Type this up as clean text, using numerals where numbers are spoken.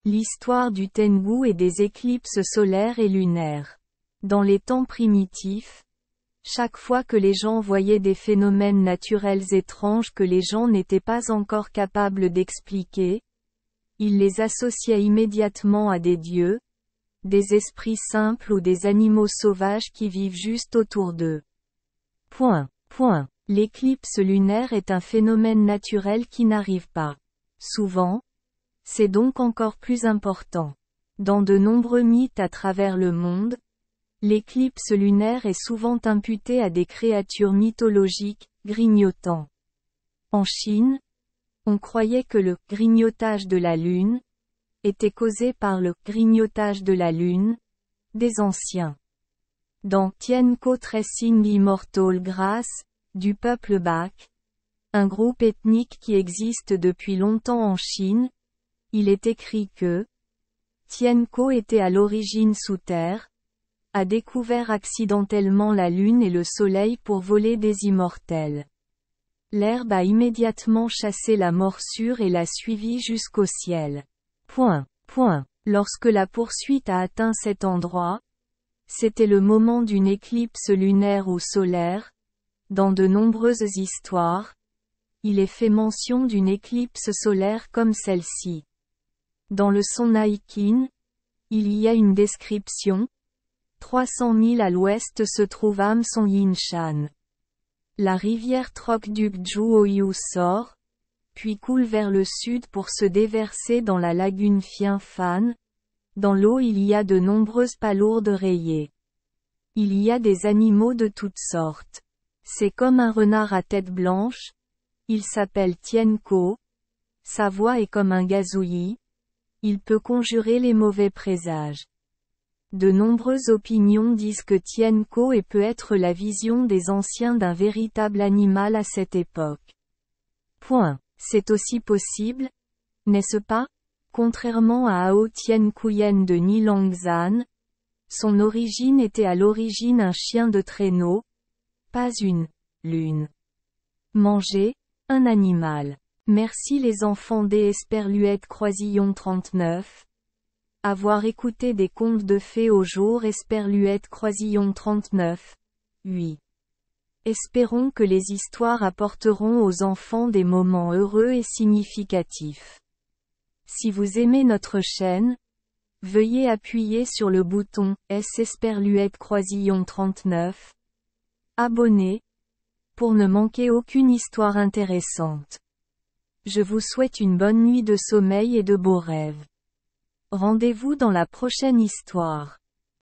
L'histoire du Tengu et des éclipses solaires et lunaires. Dans les temps primitifs, chaque fois que les gens voyaient des phénomènes naturels étranges que les gens n'étaient pas encore capables d'expliquer, ils les associaient immédiatement à des dieux, des esprits simples ou des animaux sauvages qui vivent juste autour d'eux. L'éclipse lunaire est un phénomène naturel qui n'arrive pas souvent. C'est donc encore plus important. Dans de nombreux mythes à travers le monde, l'éclipse lunaire est souvent imputée à des créatures mythologiques, grignotants. En Chine, on croyait que le « grignotage de la lune » était causé par le « grignotage de la lune » des anciens. Dans Tianko Tracing Immortal Grass, du peuple Bak, un groupe ethnique qui existe depuis longtemps en Chine, il est écrit que Tianko était à l'origine sous terre, a découvert accidentellement la lune et le soleil pour voler des immortels. L'herbe a immédiatement chassé la morsure et l'a suivi jusqu'au ciel. Lorsque la poursuite a atteint cet endroit, c'était le moment d'une éclipse lunaire ou solaire. Dans de nombreuses histoires, il est fait mention d'une éclipse solaire comme celle-ci. Dans le Sonnaikin, il y a une description. 300 000 à l'ouest se trouve Amson Yinshan. La rivière Trokdukju Oyu sort, puis coule vers le sud pour se déverser dans la lagune Phien Phan. Dans l'eau il y a de nombreuses palourdes rayées. Il y a des animaux de toutes sortes. C'est comme un renard à tête blanche. Il s'appelle Tianko. Sa voix est comme un gazouillis. Il peut conjurer les mauvais présages. De nombreuses opinions disent que Tianko peut être la vision des anciens d'un véritable animal à cette époque. C'est aussi possible, n'est-ce pas? Contrairement à Ao Tiankuyen de Nilangzan, son origine était à l'origine un chien de traîneau, pas une lune. Manger, un animal. Merci les enfants des Esperluette Croisillon 39. Avoir écouté des contes de fées au jour Esperluette Croisillon 39. 8. Espérons que les histoires apporteront aux enfants des moments heureux et significatifs. Si vous aimez notre chaîne, veuillez appuyer sur le bouton S Esperluette Croisillon 39. Abonner, pour ne manquer aucune histoire intéressante. Je vous souhaite une bonne nuit de sommeil et de beaux rêves. Rendez-vous dans la prochaine histoire.